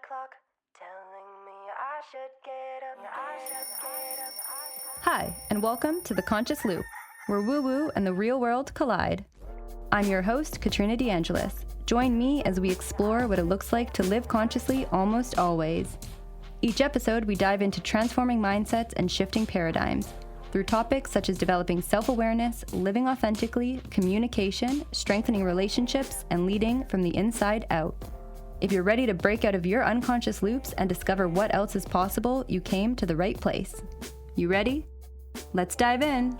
clock telling me I should get up. I should get up. Hi, and welcome to The Conscious Loop, where woo-woo and the real world collide. I'm your host, Katrina DeAngelis. Join me as we explore what it looks like to live consciously almost always. Each episode, we dive into transforming mindsets and shifting paradigms through topics such as developing self-awareness, living authentically, communication, strengthening relationships, and leading from the inside out. If you're ready to break out of your unconscious loops and discover what else is possible, you came to the right place. You ready? Let's dive in.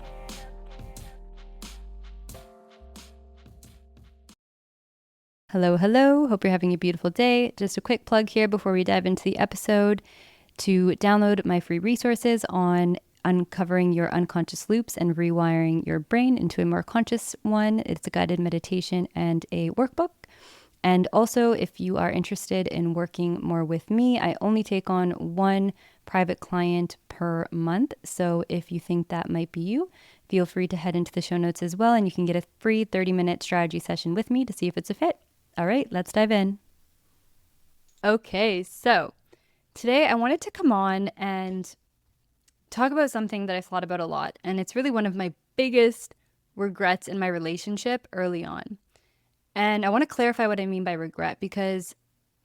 Hello, hello. Hope you're having a beautiful day. Just a quick plug here before we dive into the episode to download my free resources on uncovering your unconscious loops and rewiring your brain into a more conscious one. It's a guided meditation and a workbook. And also, if you are interested in working more with me, I only take on one private client per month. So if you think that might be you, feel free to head into the show notes as well, and you can get a free 30-minute strategy session with me to see if it's a fit. All right, let's dive in. Okay, so today I wanted to come on and talk about something that I thought about a lot, and it's really one of my biggest regrets in my relationship early on. And I want to clarify what I mean by regret, because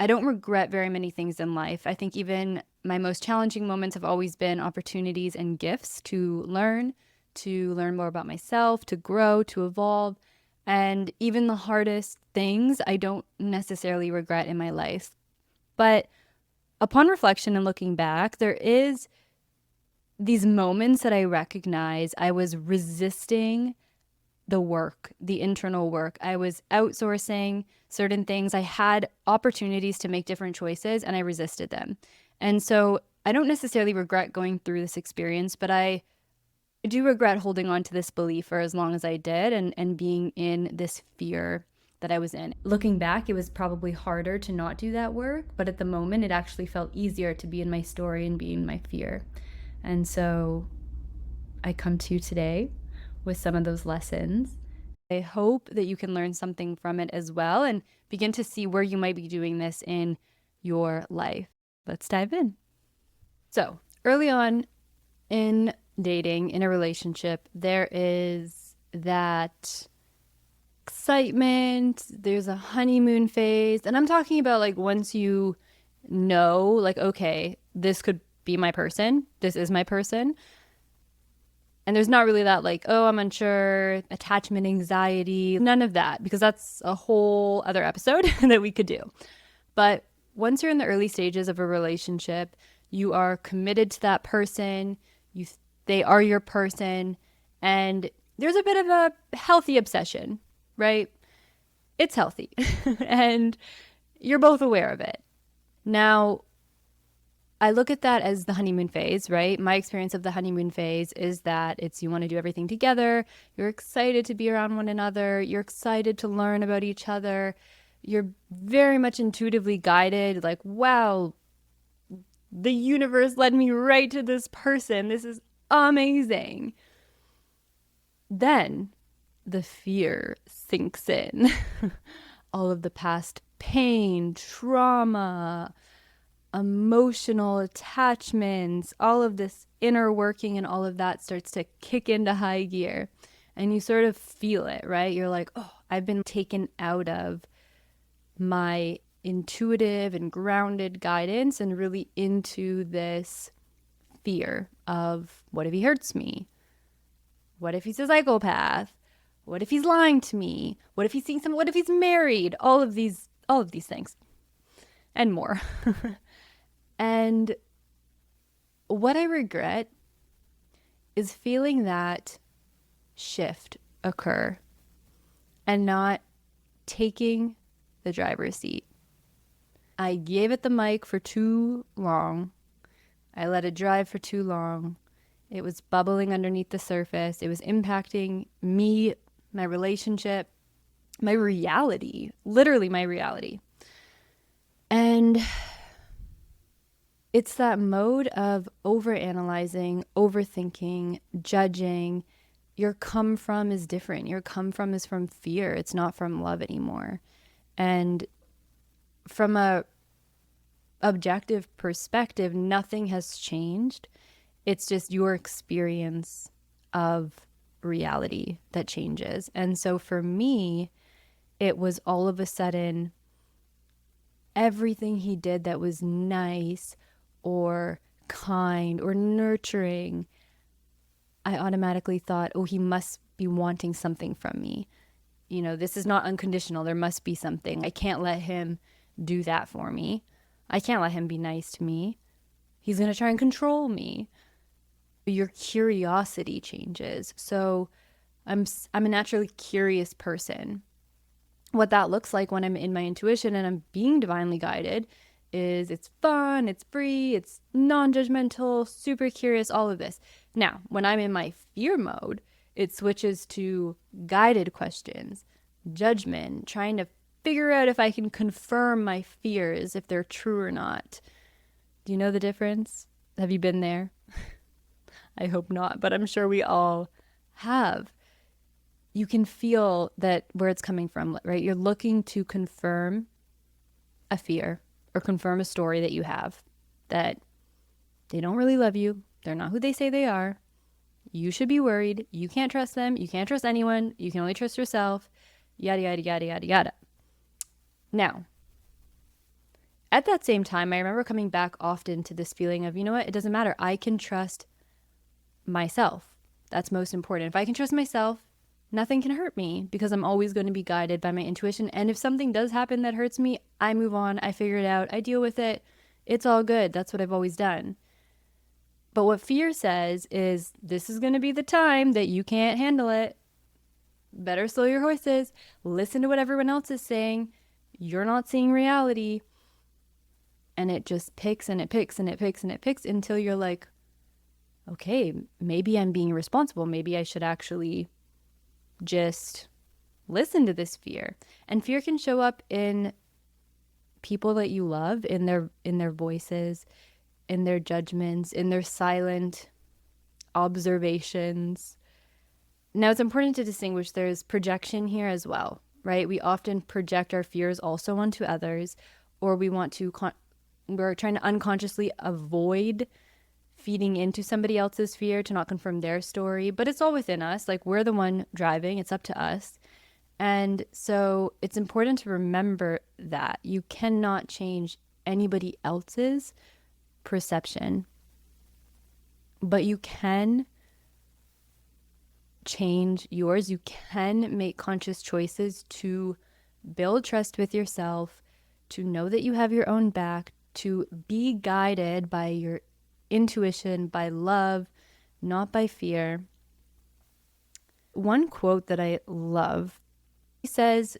I don't regret very many things in life. I think even my most challenging moments have always been opportunities and gifts to learn more about myself, to grow, to evolve. And even the hardest things, I don't necessarily regret in my life. But upon reflection and looking back, there is these moments that I recognize I was resisting the work, the internal work. I was outsourcing certain things. I had opportunities to make different choices and I resisted them. And so I don't necessarily regret going through this experience, but I do regret holding on to this belief for as long as I did and being in this fear that I was in. Looking back, it was probably harder to not do that work, but at the moment it actually felt easier to be in my story and be in my fear. And so I come to you today with some of those lessons. I hope that you can learn something from it as well and begin to see where you might be doing this in your life. Let's dive in. So early on in dating, in a relationship, there is that excitement, there's a honeymoon phase. And I'm talking about like once you know, like, okay, this could be my person, this is my person. And there's not really that like, oh, I'm unsure, attachment anxiety, none of that, because that's a whole other episode that we could do. But once you're in the early stages of a relationship, you are committed to that person, they are your person, and there's a bit of a healthy obsession, right? It's healthy, and you're both aware of it. Now, I look at that as the honeymoon phase, right? My experience of the honeymoon phase is that it's you want to do everything together. You're excited to be around one another. You're excited to learn about each other. You're very much intuitively guided, like, wow, the universe led me right to this person. This is amazing. Then the fear sinks in. All of the past pain, trauma, emotional attachments, all of this inner working and all of that starts to kick into high gear. And you sort of feel it, right? You're like, oh, I've been taken out of my intuitive and grounded guidance and really into this fear of what if he hurts me? What if he's a psychopath? What if he's lying to me? What if he's seeing someone? What if he's married? All of these things and more. And what I regret is feeling that shift occur and not taking the driver's seat. I gave it the mic for too long. I let it drive for too long. It was bubbling underneath the surface. It was impacting me, my relationship, my reality, literally my reality. And it's that mode of overanalyzing, overthinking, judging. Your come from is different. Your come from is from fear. It's not from love anymore. And from a objective perspective, nothing has changed. It's just your experience of reality that changes. And so for me, it was all of a sudden everything he did that was nice or kind or nurturing, I automatically thought, oh, he must be wanting something from me. You know, this is not unconditional. There must be something. I can't let him do that for me. I can't let him be nice to me. He's going to try and control me. Your curiosity changes. So I'm a naturally curious person. What that looks like when I'm in my intuition and I'm being divinely guided is it's fun, it's free, it's non-judgmental, super curious, all of this. Now, when I'm in my fear mode, it switches to guided questions, judgment, trying to figure out if I can confirm my fears, if they're true or not. Do you know the difference? Have you been there? I hope not, but I'm sure we all have. You can feel that where it's coming from, right? You're looking to confirm a fear or confirm a story that you have, that they don't really love you. They're not who they say they are. You should be worried. You can't trust them. You can't trust anyone. You can only trust yourself. Yada, yada, yada, yada, yada. Now, at that same time, I remember coming back often to this feeling of, you know what? It doesn't matter. I can trust myself. That's most important. If I can trust myself, nothing can hurt me because I'm always going to be guided by my intuition. And if something does happen that hurts me, I move on. I figure it out. I deal with it. It's all good. That's what I've always done. But what fear says is this is going to be the time that you can't handle it. Better slow your horses. Listen to what everyone else is saying. You're not seeing reality. And it just picks and it picks and it picks and it picks until you're like, okay, maybe I'm being irresponsible. Maybe I should actually just listen to this fear. And fear can show up in people that you love, in their voices, in their judgments, in their silent observations. Now, it's important to distinguish there's projection here as well, right? We often project our fears also onto others, or we're trying to unconsciously avoid feeding into somebody else's fear to not confirm their story, but it's all within us. Like, we're the one driving, it's up to us. And so it's important to remember that you cannot change anybody else's perception, but you can change yours. You can make conscious choices to build trust with yourself, to know that you have your own back, to be guided by your intuition, by love, not by fear. One quote that I love, he says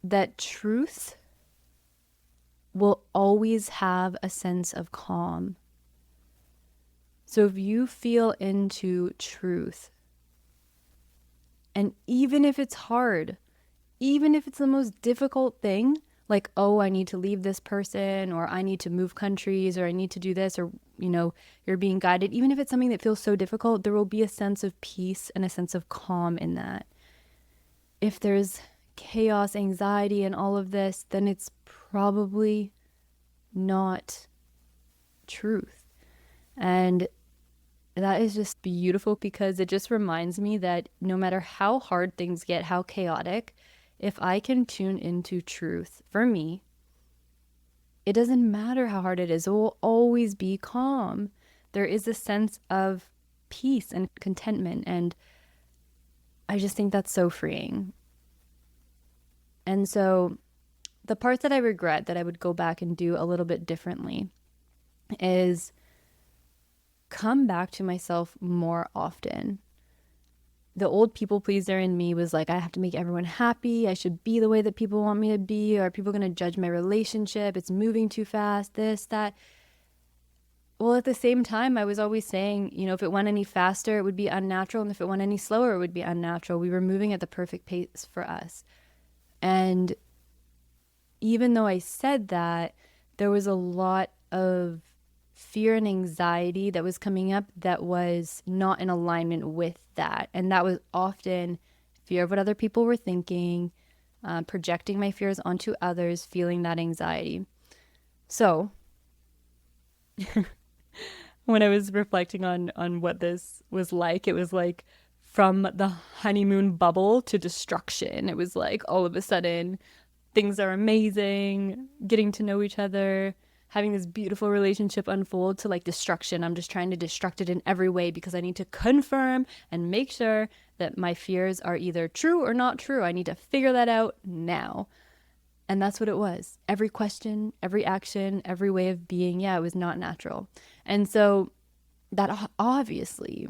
that truth will always have a sense of calm. So if you feel into truth, and even if it's hard, even if it's the most difficult thing, like, oh, I need to leave this person, or I need to move countries, or I need to do this, or, you know, you're being guided. Even if it's something that feels so difficult, there will be a sense of peace and a sense of calm in that. If there's chaos, anxiety, and all of this, then it's probably not truth. And that is just beautiful because it just reminds me that no matter how hard things get, how chaotic, if I can tune into truth for me, it doesn't matter how hard it is. It will always be calm. There is a sense of peace and contentment. And I just think that's so freeing. And so the part that I regret that I would go back and do a little bit differently is come back to myself more often. The old people pleaser in me was like, I have to make everyone happy. I should be the way that people want me to be. Or are people going to judge my relationship? It's moving too fast, this, that. Well, at the same time, I was always saying, you know, if it went any faster, it would be unnatural. And if it went any slower, it would be unnatural. We were moving at the perfect pace for us. And even though I said that, there was a lot of fear and anxiety that was coming up that was not in alignment with that. And that was often fear of what other people were thinking, projecting my fears onto others, feeling that anxiety. So when I was reflecting on what this was like, it was like from the honeymoon bubble to destruction. It was like all of a sudden things are amazing, getting to know each other, having this beautiful relationship unfold to like destruction. I'm just trying to destruct it in every way because I need to confirm and make sure that my fears are either true or not true. I need to figure that out now. And that's what it was. Every question, every action, every way of being, yeah, it was not natural. And so that obviously,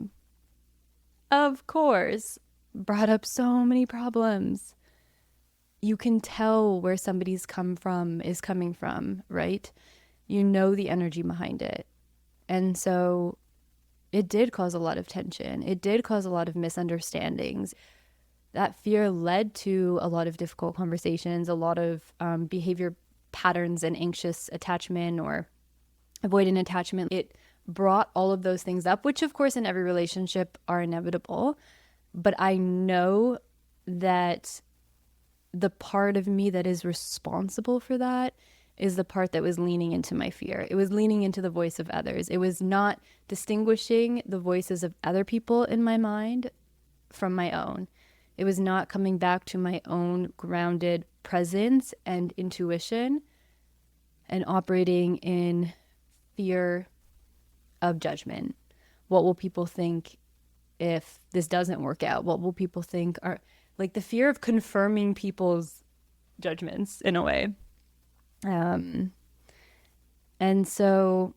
of course, brought up so many problems. You can tell where somebody's coming from, right? You know the energy behind it. And so it did cause a lot of tension. It did cause a lot of misunderstandings. That fear led to a lot of difficult conversations, a lot of behavior patterns and anxious attachment or avoidant attachment. It brought all of those things up, which of course in every relationship are inevitable. But I know that the part of me that is responsible for that is the part that was leaning into my fear. It was leaning into the voice of others. It was not distinguishing the voices of other people in my mind from my own. It was not coming back to my own grounded presence and intuition and operating in fear of judgment. What will people think if this doesn't work out? What will people think? Are like the fear of confirming people's judgments in a way. And so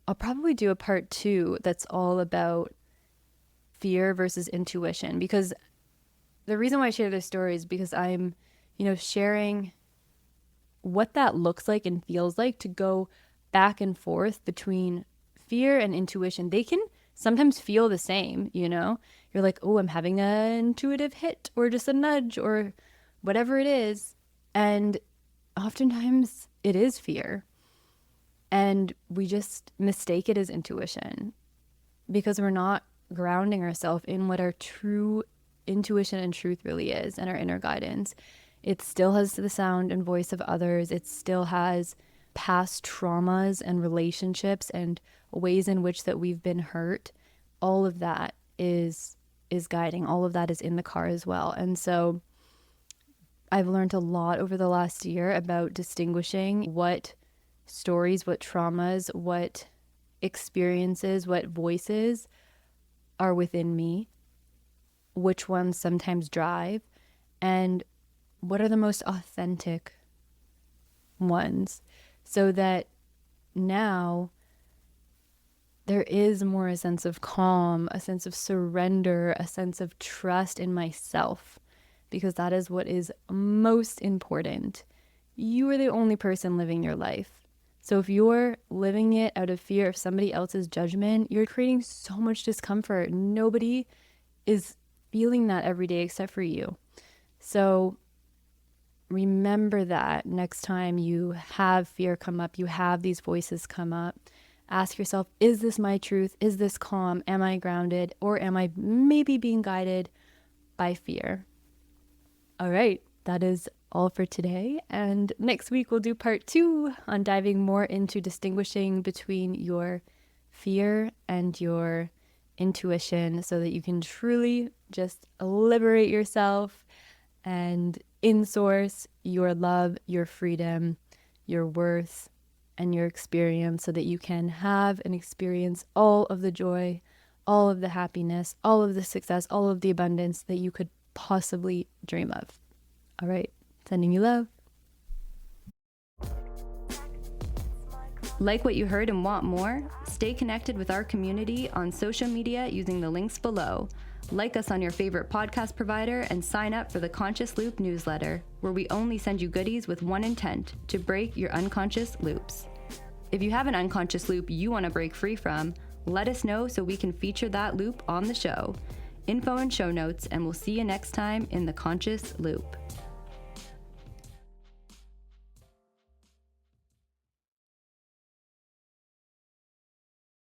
I'll probably do a part 2 that's all about fear versus intuition, because the reason why I share this story is because I'm, sharing what that looks like and feels like to go back and forth between fear and intuition. They can sometimes feel the same, You're like, oh, I'm having an intuitive hit or just a nudge or whatever it is. And oftentimes it is fear. And we just mistake it as intuition because we're not grounding ourselves in what our true intuition and truth really is and our inner guidance. It still has the sound and voice of others. It still has past traumas and relationships and ways in which that we've been hurt. All of that is guiding. All of that is in the car as well. And so I've learned a lot over the last year about distinguishing what stories, what traumas, what experiences, what voices are within me, which ones sometimes drive, and what are the most authentic ones, so that now there is more a sense of calm, a sense of surrender, a sense of trust in myself, because that is what is most important. You are the only person living your life. So if you're living it out of fear of somebody else's judgment, you're creating so much discomfort. Nobody is feeling that every day except for you. So remember that next time you have fear come up, you have these voices come up. Ask yourself, is this my truth? Is this calm? Am I grounded? Or am I maybe being guided by fear? All right, that is all for today. And next week we'll do part 2 on diving more into distinguishing between your fear and your intuition so that you can truly just liberate yourself and in-source your love, your freedom, your worth, and your experience so that you can have and experience all of the joy, all of the happiness, all of the success, all of the abundance that you could possibly dream of. All right, sending you love. Like what you heard and want more? Stay connected with our community on social media using the links below. Like us on your favorite podcast provider and sign up for the Conscious Loop newsletter, where we only send you goodies with one intent: to break your unconscious loops. If you have an unconscious loop you want to break free from, let us know so we can feature that loop on the show. Info and show notes, and we'll see you next time in the Conscious Loop.